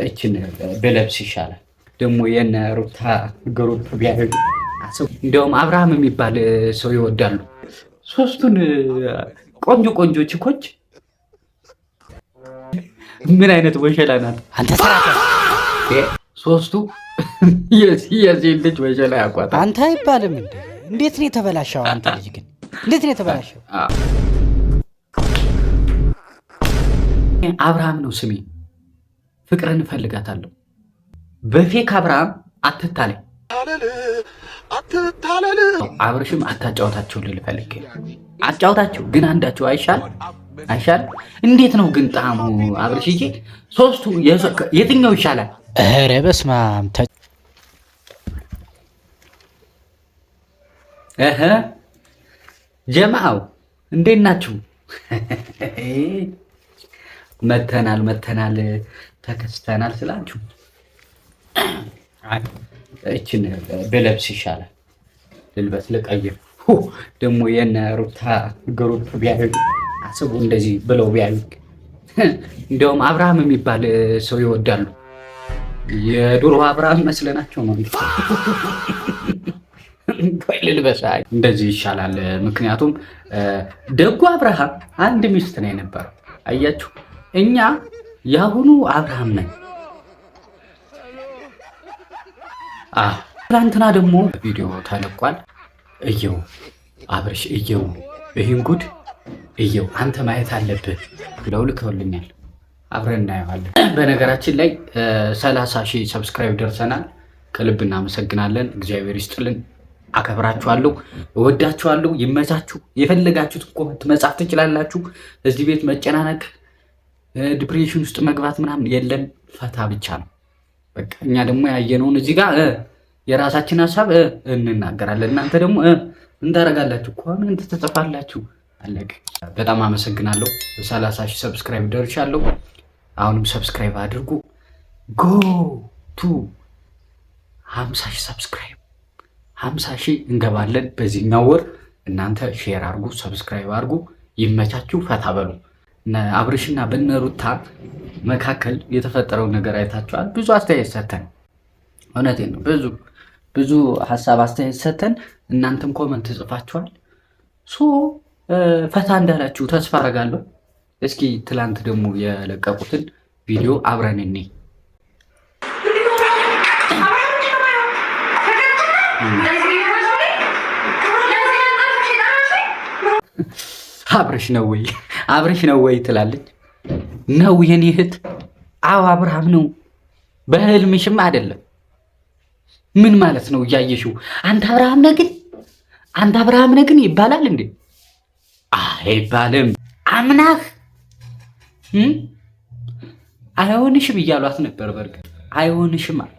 እችን በለብስ ይሻላል። ደግሞ የነ ሩታ ግሩፕ ቢያዩ እንደውም አብርሃም የሚባል ሰው ይወዳሉ። ሶስቱን ቆንጆ ቆንጆ ቺኮች ምን አይነት ወሸላ ናት አንተ ሰራተ ሶስቱ የዚህ ልጅ ወሸላ ያቋጣ አንተ አይባልም እንዴ? እንዴት ነው የተበላሸው? አንተ ልጅ ግን እንዴት ነው የተበላሸው? አብርሃም ነው ስሜ። ፍቅርን እፈልጋታለሁ። በፌክ አብርሃም አትታለኝ። አብርሽም አታጫወታቸው ልል ፈልጌ አጫወታቸው፣ ግን አንዳቸው አይሻል አይሻል? እንዴት ነው ግን ጣዕሙ? አብርሽዬ ሶስቱ የትኛው ይሻላል? ኧረ በስመ አብ ጀማዓው እንዴት ናችሁ? መተናል ተከስተናል ስላችሁ እችን በለብስ ይሻላል። ልልበስ ልቀይር። ደግሞ የነ ሩታ ግሩፕ ቢያዩ አስቡ፣ እንደዚህ ብለው ቢያዩ። እንደውም አብርሃም የሚባል ሰው ይወዳሉ። የድሮ አብርሃም መስለናቸው ነው። ልልበስ እንደዚህ ይሻላል። ምክንያቱም ደጉ አብርሃም አንድ ሚስት ነው የነበረው። አያችሁ፣ እኛ የአሁኑ አብርሃም ነን። ትናንትና ደግሞ ቪዲዮ ተለቋል። እየው አብርሽ፣ እየው ይህን ጉድ እየው፣ አንተ ማየት አለብህ ብለው ልከውልኛል። አብረን እናየዋለን። በነገራችን ላይ 30,000 ሰብስክራይብ ደርሰናል። ከልብ እናመሰግናለን። እግዚአብሔር ይስጥልን። አከብራችኋለሁ፣ እወዳችኋለሁ። ይመቻችሁ። የፈለጋችሁት ኮመንት መጻፍ ትችላላችሁ። እዚህ ቤት መጨናነቅ፣ ዲፕሬሽን ውስጥ መግባት ምናምን የለም። ፈታ ብቻ ነው በቃ። እኛ ደግሞ ያየነውን እዚህ ጋር የራሳችን ሀሳብ እንናገራለን። እናንተ ደግሞ እንታረጋላችሁ፣ ኮመንት ትጽፋላችሁ። አለቀ። በጣም አመሰግናለሁ። 30,000 ሰብስክራይብ ደርሻለሁ። አሁንም ሰብስክራይብ አድርጉ። ጎ ቱ 50,000 ሰብስክራይብ 50,000 እንገባለን በዚህኛው ወር። እናንተ ሼር አድርጉ፣ ሰብስክራይብ አድርጉ። ይመቻችሁ፣ ፈታ በሉ። አብርሽና በነሩታ መካከል የተፈጠረውን ነገር አይታችኋል። ብዙ አስተያየት ሰተን፣ እውነቴን ነው፣ ብዙ ሀሳብ አስተያየት ሰተን፣ እናንተም ኮመንት ጽፋችኋል። ፈታ እንዳላችሁ ተስፋ አደርጋለሁ። እስኪ ትላንት ደግሞ የለቀቁትን ቪዲዮ አብረን እኔ አብርሽ ነው ወይ ትላለች። ነው የኔ እህት። አዎ አብርሃም ነው። በህልምሽም አይደለም። ምን ማለት ነው? እያየሽው አንተ አብርሃም ነህ ግን ይባላል እንዴ? አይባልም። አምናህ አይሆንሽም እያሏት ነበር። በርግጥ አይሆንሽም አለ።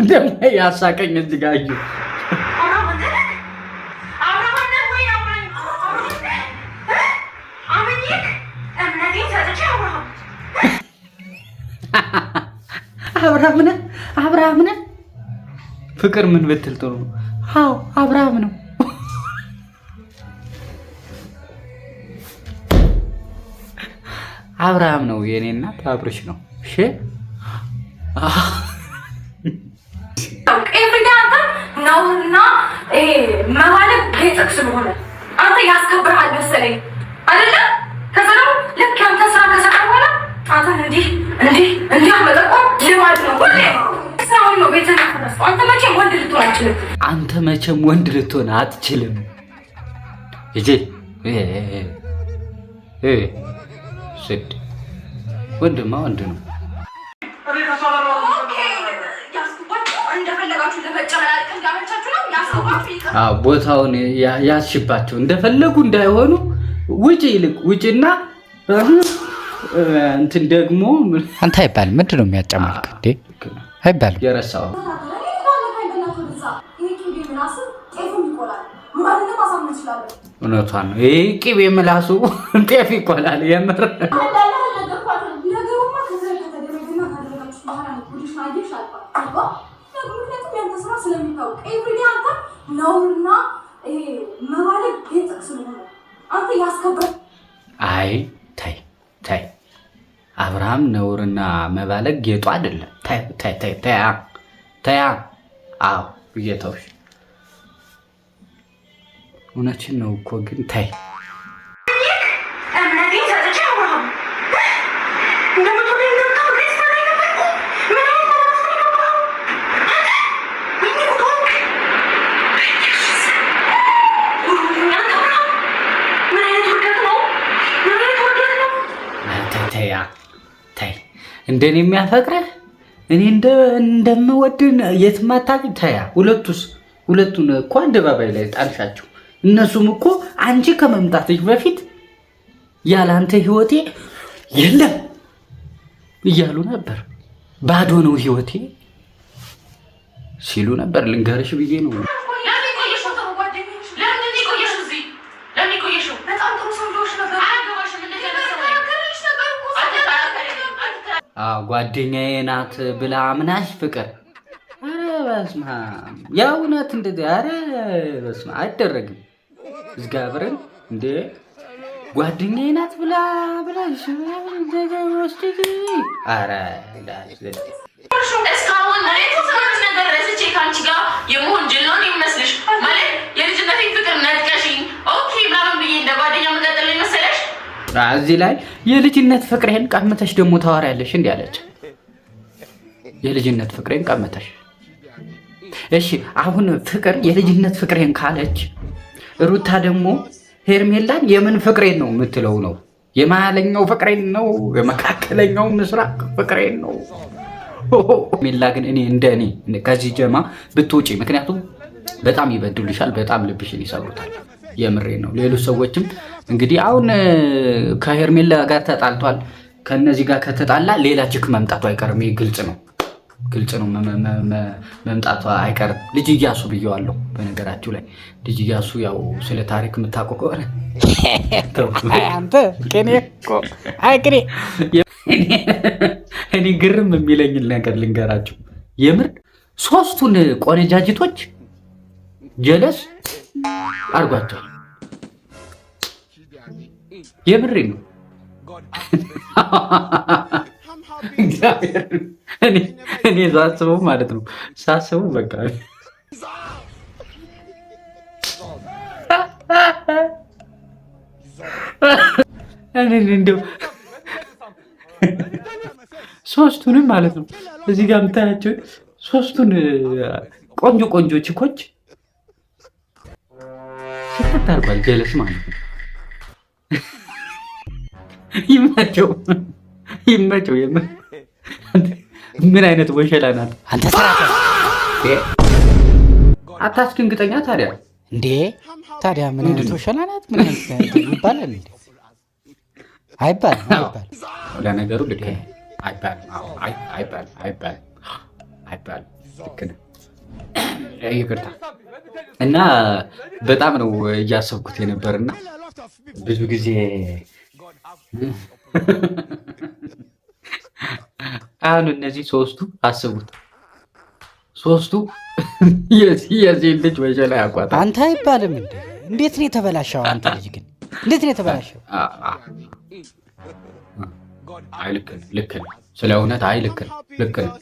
ደግሞ ያሳቀኝ እዚህ ጋር እዩ። አብርሃም ነህ። ፍቅር ምን ብትል ጥሩ ነው? አዎ አብርሃም ነው። አብርሃም ነው የኔ እናት። አብርሽ ነው። እሺ ነውና መዋለድ ጌጥክ ስለሆነ አንተ ያስከብርሃል መሰለኝ አይደለ? ከዛ ደግሞ ልክ አንተ ስራ ከሰራ በኋላ አንተ እንዲህ መጠቆም ልማድ ነው። ሁሌ ስራውን ነው ቤተሰብ ያፈረሰው። አንተ መቼም ወንድ ልትሆን አትችልም። እጄ ወንድማ ወንድ ነው። ቦታውን ያስሽባቸው እንደፈለጉ እንዳይሆኑ ውጭና እንትን ደግሞ አንተ አይባልም። ምንድን ነው የሚያጨማልቅ እንዴ? አይባልም። የረሳው እውነቷን ነው። ይሄ ቅቤ ምላሱ ጤፍ ይቆላል። የምር አይ ታይ አብርሃም ነውርና መባለግ ጌጡ አይደለም። ተያ አዎ ብዬታውሽ እውነችን ነው እኮ ግን ታይ እንደኔ የሚያፈቅረህ እኔ እንደምወድን የትም አታውቅም። ታያ ሁለቱን እኮ አደባባይ ላይ ጣልሻቸው። እነሱም እኮ አንቺ ከመምጣትሽ በፊት ያለ አንተ ህይወቴ የለም እያሉ ነበር። ባዶ ነው ህይወቴ ሲሉ ነበር። ልንገርሽ ብዬ ነው። ጓደኛዬ ናት ብላ አምናሽ ፍቅር። ኧረ በስመ አብ የእውነት እንደዚህ ኧረ በስመ አብ አይደረግም። እግዚአብሔርን እንደ ጓደኛዬ ናት ብላሽ ኧረ እስካሁን ነገር ረስቼ ከአንቺ ጋር የመሆን ጅል ነው የሚመስልሽ? ማለት የልጅነቴን ፍቅር ነጥቀሽኝ ኦኬ ምናምን ብዬ እንደ ጓደኛ መቀጠል መሰለሽ? እዚህ ላይ የልጅነት ፍቅሬን ቀምተሽ ደግሞ ታወሪያለሽ እንዴ አለች። የልጅነት ፍቅሬን ቀምተሽ እሺ፣ አሁን ፍቅር የልጅነት ፍቅሬን ካለች ሩታ ደግሞ ሄርሜላን የምን ፍቅሬን ነው የምትለው? ነው የመሀለኛው ፍቅሬን ነው? የመካከለኛው ምስራቅ ፍቅሬን ነው? ሄርሜላ ግን እኔ ከዚህ ጀማ ብትውጪ፣ ምክንያቱም በጣም ይበድሉሻል፣ በጣም ልብሽን ይሰብሩታል። የምሬ ነው። ሌሎች ሰዎችም እንግዲህ አሁን ከሄርሜላ ጋር ተጣልቷል። ከነዚህ ጋር ከተጣላ ሌላ ችክ መምጣቱ አይቀርም። ይህ ግልጽ ነው መምጣቱ አይቀርም። ልጅ እያሱ ብየዋለሁ። በነገራችሁ ላይ ልጅ እያሱ ያው ስለ ታሪክ የምታውቀው ከሆነ አንተ እኔ ግርም የሚለኝን ነገር ልንገራችሁ። የምር ሶስቱን ቆነጃጅቶች ጀለስ አርጓቸዋል። የምሬ ነው። እኔ ሳስበው ማለት ነው ሳስበው በቃ እንደው ሶስቱንም ማለት ነው እዚህ ጋር የምታያቸው ሶስቱን ቆንጆ ችኮች ሲፈታ አርጓል። ጀለስ ማለት ነው። ይመቸው። ምን አይነት ወሸላ ናት አንተ! ተራተ አታስደንግጠኛ ታዲያ። እንዴ ታዲያ ምን አይነት ወሸላ ናት? ምን አይነት ይባላል እንዴ? አይባልም። ለነገሩ ልክ ነው። አይባልም። ልክ ነው። ይቅርታ እና በጣም ነው እያሰብኩት የነበርና ብዙ ጊዜ አሁን እነዚህ ሶስቱ አስቡት፣ ሶስቱ የዚህ ልጅ ወሸላ ያቋጣል። አንተ አይባልም እንዴ? እንዴት ነው የተበላሸው? አንተ ልጅ ግን እንዴት ነው የተበላሸው? አይ ልክ ነው። ስለ እውነት ልክ ነው።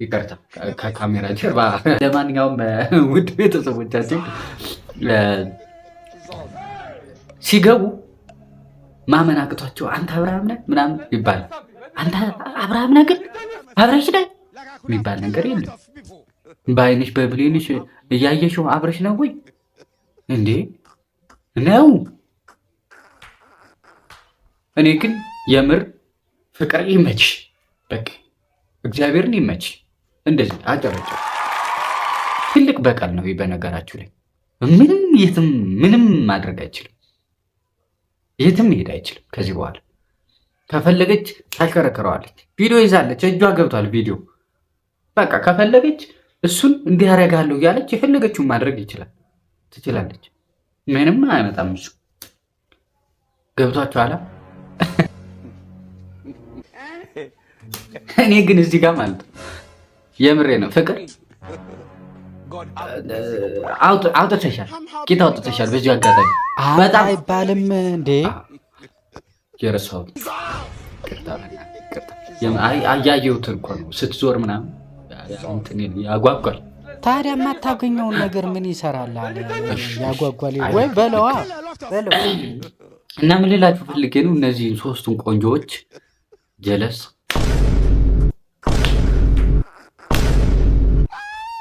ይቅርታ ከካሜራ ጀርባ። ለማንኛውም ውድ ቤተሰቦቻችን ሲገቡ ማመን አቅቷቸው አንተ አብርሃም ነህ ምናምን ይባላል። አንተ አብርሃም ነህ ግን አብረሽ ነህ የሚባል ነገር የለም። በአይንሽ በብሌንሽ እያየሽው አብረሽ ነው ወይ እንዴ? ነው። እኔ ግን የምር ፍቅር ይመች፣ በቃ እግዚአብሔርን ይመች። እንደዚህ አጨረጨ። ትልቅ በቀል ነው በነገራችሁ ላይ። ምንም ማድረግ አይችልም። የትም መሄድ አይችልም። ከዚህ በኋላ ከፈለገች ታሽከረክረዋለች። ቪዲዮ ይዛለች፣ እጇ ገብቷል ቪዲዮ። በቃ ከፈለገች እሱን እንዲህ ያደርጋለሁ እያለች የፈለገችውን ማድረግ ትችላለች። ምንም አይመጣም። እሱ ገብቷችኋል? እኔ ግን እዚህ ጋር ማለት ነው የምሬ ነው ፍቅር አውጥተሻል፣ ቂጥ አውጥተሻል። በዚህ አጋጣሚ በጣም አይባልም እንዴ? የረሳሁት ቅርታ አያየሁት እኮ ነው ስትዞር ምናምን ያጓጓል። ታዲያ የማታገኘውን ነገር ምን ይሰራል አለ ያጓጓል ወይ በለዋ በለው። እና ምን ልላችሁ ፈልጌ ነው እነዚህን ሶስቱን ቆንጆዎች ጀለስ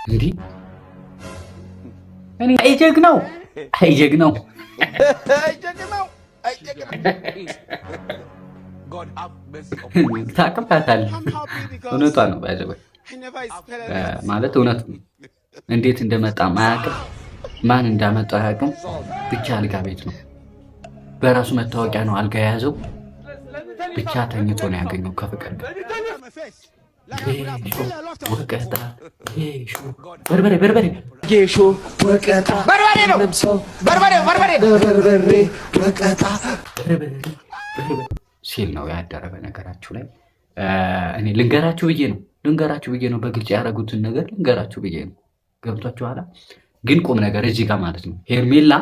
እንዲህ እኔ አይጀግነው ታቅባታለህ። እውነቷ ነው ባይዘው ማለት እውነት ነው። እንዴት እንደመጣ ማያውቅም፣ ማን እንዳመጣው አያውቅም። ብቻ አልጋ ቤት ነው፣ በራሱ መታወቂያ ነው አልጋ የያዘው። ብቻ ተኝቶ ነው ያገኘው ከፍቅር ጋር ወቀጣ በርበሬ ጌሾ ወቀጣ በርበሬ ነው በርበሬ ወቀጣ ሲል ነው ያደረ። በነገራችሁ ላይ እኔ ልንገራችሁ ብዬ ነው በግልጽ ያደረጉትን ነገር ልንገራችሁ ብዬ ነው። ገብቷችኋል? ግን ቁም ነገር እዚህ ጋር ማለት ነው ሄርሜላ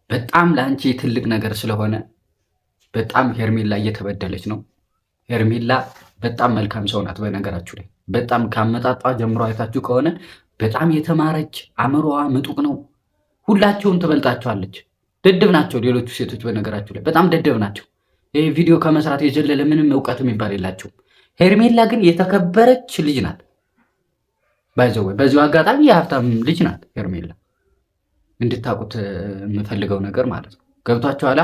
በጣም ለአንቺ ትልቅ ነገር ስለሆነ በጣም ሄርሜላ እየተበደለች ነው። ሄርሜላ በጣም መልካም ሰው ናት። በነገራችሁ ላይ በጣም ካመጣጧ ጀምሮ አይታችሁ ከሆነ በጣም የተማረች አእምሮዋ ምጡቅ ነው። ሁላቸውን ትበልጣቸዋለች። ደደብ ናቸው ሌሎቹ ሴቶች። በነገራችሁ ላይ በጣም ደደብ ናቸው። ይህ ቪዲዮ ከመስራት የዘለለ ምንም እውቀት የሚባል የላቸውም። ሄርሜላ ግን የተከበረች ልጅ ናት። ባይዘው በዚሁ አጋጣሚ የሀብታም ልጅ ናት ሄርሜላ። እንድታውቁት የምፈልገው ነገር ማለት ነው። ገብቷችኋል?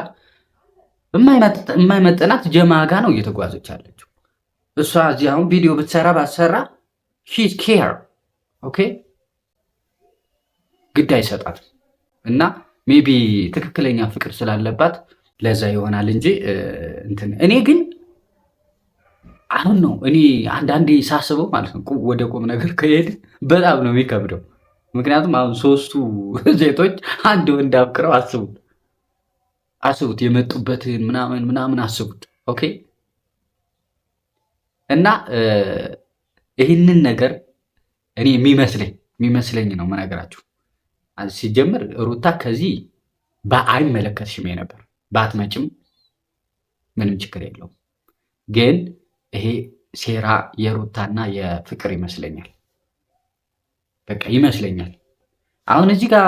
የማይመጥናት ጀማጋ ነው እየተጓዘች ያለችው። እሷ እዚህ አሁን ቪዲዮ ብትሰራ ባትሰራ ሺዝ ኬር ኦኬ፣ ግድ አይሰጣትም። እና ሜቢ ትክክለኛ ፍቅር ስላለባት ለዛ ይሆናል እንጂ እንትን እኔ ግን አሁን ነው እኔ አንዳንዴ ሳስበው ማለት ነው ወደ ቁም ነገር ከሄድ በጣም ነው የሚከብደው። ምክንያቱም አሁን ሶስቱ ሴቶች አንድ ወንድ አፍቅረው አስቡት የመጡበትን ምናምን አስቡት። ኦኬ እና ይህንን ነገር እኔ የሚመስለኝ ነው መነገራችሁ። ሲጀምር ሩታ ከዚህ አይመለከትሽም ነበር፣ ባትመጭም ምንም ችግር የለውም። ግን ይሄ ሴራ የሩታና የፍቅር ይመስለኛል። በቃ ይመስለኛል። አሁን እዚህ ጋር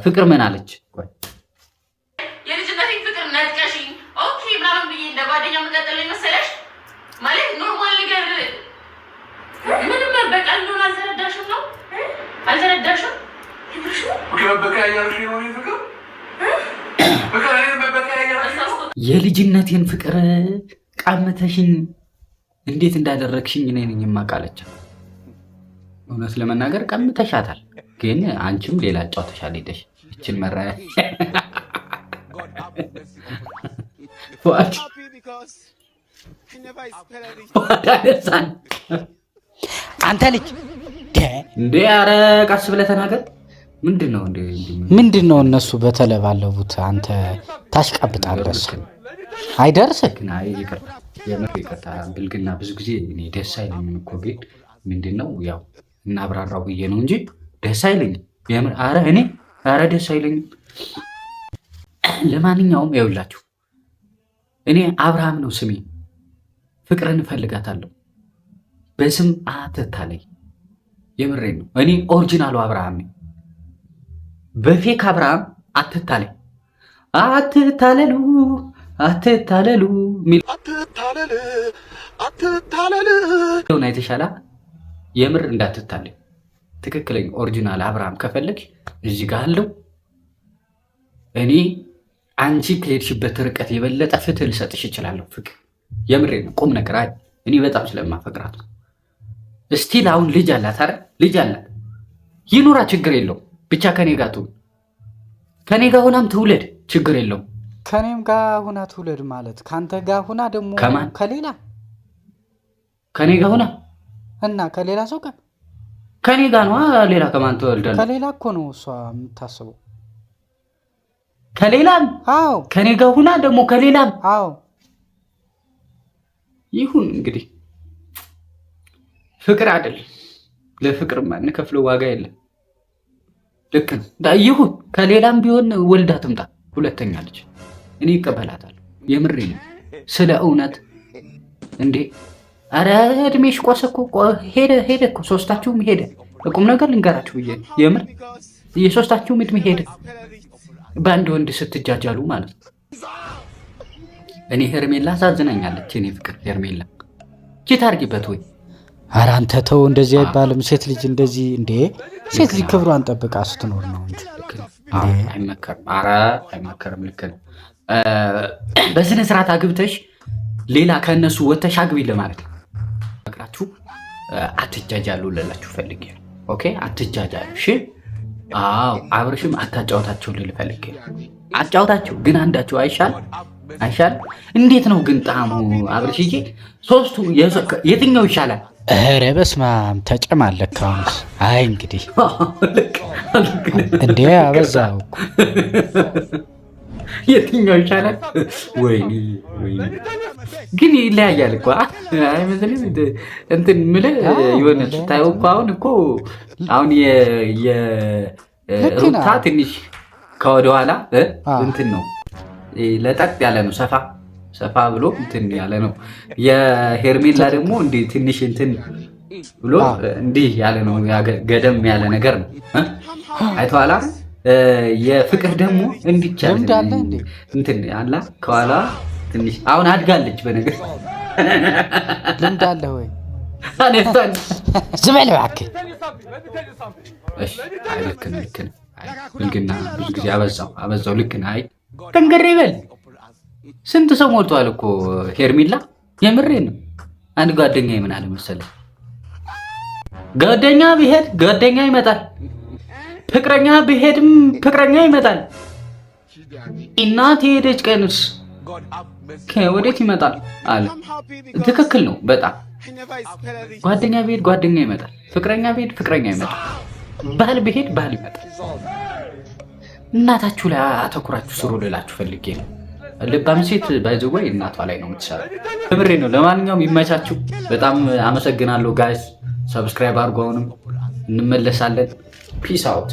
ፍቅር ምን አለች? የልጅነቴን ፍቅር ነጥቀሽኝ ኦኬ ምናምን ብዬ እንደ ጓደኛ መቀጠል መሰለሽ? ማለት ኖርማል ነገር ምንም በቃ እንደሆነ አልተረዳሽም ነው? አልተረዳሽም? የልጅነቴን ፍቅር ቀምተሽኝ እንዴት እንዳደረግሽኝ እኔ ነኝ የማውቃለች። እውነት ለመናገር ቀምተሻታል፣ ግን አንቺም ሌላ ጫውተሻል ሄደሽ እችን መራያ አንተ ልጅ እንዴ! ኧረ ቀስ ብለህ ተናገር። ምንድን ነው እነሱ በተለባለቡት አንተ ታሽቃብጣለህ። አይደርስህ ግን ይቅርታ ብልግና ብዙ ጊዜ እኔ ደስ አይለኝም እኮ። ግን ምንድን ነው ያው እናብራራው ብዬ ነው እንጂ ደስ አይለኝም። ኧረ ደስ አይለኝም። ለማንኛውም ይኸውላችሁ እኔ አብርሃም ነው ስሜ። ፍቅርን እፈልጋታለሁ። በስም አትታለኝ። የምሬን ነው። እኔ ኦሪጂናሉ አብርሃም ነኝ። በፌክ አብርሃም አትታለኝ። አትታለሉ ሆነ የተሻለ የምር እንዳትታለኝ። ትክክለኛ ኦሪጂናል አብርሃም ከፈለግ እዚህ ጋር አለው። እኔ አንቺ ከሄድሽበት ርቀት የበለጠ ፍትህ ልሰጥሽ እችላለሁ። ፍቅር የምሬ ነው። ቁም ነገር አይ እኔ በጣም ስለማፈቅራት ነው። እስቲል አሁን ልጅ አላት አይደል? ልጅ አላት ይኑራ፣ ችግር የለውም። ብቻ ከኔ ጋር ትሁን። ከኔ ጋር ሆናም ትውለድ፣ ችግር የለውም። ከኔም ጋር ሁና ትውለድ ማለት ከአንተ ጋር ሁና ደግሞ ከሌላ ከኔ ጋር ሁና እና ከሌላ ሰው ጋር ከኔ ጋር ነው። ሌላ ከማን ትወልዳለህ? ከሌላ እኮ ነው እሷ የምታስበው። ከሌላም? አዎ። ከኔ ጋር ሁና ደግሞ ከሌላም? አዎ። ይሁን እንግዲህ ፍቅር አይደል? ለፍቅር ማንከፍለው ዋጋ የለም። ልክ ነው። ይሁን ከሌላም ቢሆን ወልዳ ትምጣ፣ ሁለተኛ ልጅ እኔ ይቀበላታል። የምሬ ነው። ስለ እውነት እንዴ? አረ እድሜሽ ቆሰኮ ሄደ እኮ ሶስታችሁም ሄደ። ቁም ነገር ልንገራችሁ ብዬ የምር የሶስታችሁም እድሜ ሄደ በአንድ ወንድ ስትጃጃሉ ማለት ነው። እኔ ሄርሜላ አሳዝናኛለች። እኔ ፍቅር ሄርሜላ ቺት አድርጊበት ወይ? ኧረ አንተ ተው፣ እንደዚህ አይባልም። ሴት ልጅ እንደዚህ እንዴ! ሴት ልጅ ክብሯን ጠብቃ ስትኖር ነው እንጂ አይመከርም። ኧረ አይመከርም። ልክ ነው። በስነ ስርዓት አግብተሽ ሌላ ከእነሱ ወተሽ አግቢ ለማለት ነው። ፍቅራችሁ አትጃጃሉ ልላችሁ ፈልጌ ነው። ኦኬ አትጃጃሉ። እሺ አዎ፣ አብርሽም አታጫወታቸው ልል ፈልጌ ነው። አጫወታቸው ግን አንዳቸው አይሻል አይሻል? እንዴት ነው ግን ጣዕሙ? አብርሽዬ ሶስቱ የትኛው ይሻላል? ኧረ በስመ አብ ተጨማለክ። አሁንስ አይ እንግዲህ እንዴ አበዛው እኮ። የትኛው ይሻላል? ወይኔ ግን ይለያያል እኮ አይመስልም? እንትን የምልህ የሆነ ስታየው እኮ አሁን የሩታ ትንሽ ከወደኋላ እንትን ነው ለጠጥ ያለ ነው፣ ሰፋ ብሎ እንትን ያለ ነው። የሄርሜላ ደግሞ እንዲህ ትንሽ እንትን ብሎ እንዲህ ያለ ነው፣ ገደም ያለ ነገር ነው። አይተዋላ። የፍቅር ደግሞ እንዲቻል እንትን አላ ከኋላ ትንሽ አሁን አድጋለች። በነገር ልምድ አለ ወይ? አነሳን ዝበል እባክህ። እሺ አይ ልክ ነው። ብልግና ብዙ ጊዜ አበዛው። ልክ ነህ። አይ ጠንገር ይበል። ስንት ሰው ሞልቷል እኮ ሄርሜላ። የምሬን ነው። አንድ ጓደኛ ምን አለ መሰለህ፣ ጓደኛ ቢሄድ ጓደኛ ይመጣል፣ ፍቅረኛ ቢሄድም ፍቅረኛ ይመጣል። እናት የሄደች ቀንስ ወዴት ይመጣል አለ። ትክክል ነው በጣም። ጓደኛ ቢሄድ ጓደኛ ይመጣል፣ ፍቅረኛ ቢሄድ ፍቅረኛ ይመጣል፣ ባል ቢሄድ ባል ይመጣል። እናታችሁ ላይ አተኩራችሁ ስሩ ልላችሁ ፈልጌ ነው። ልባም ሴት ባይዘወይ እናቷ ላይ ነው የምትሰራው። ምሬ ነው። ለማንኛውም ይመቻችሁ። በጣም አመሰግናለሁ ጋይስ። ሰብስክራይብ አድርጉ። አሁንም እንመለሳለን። ፒስ አውት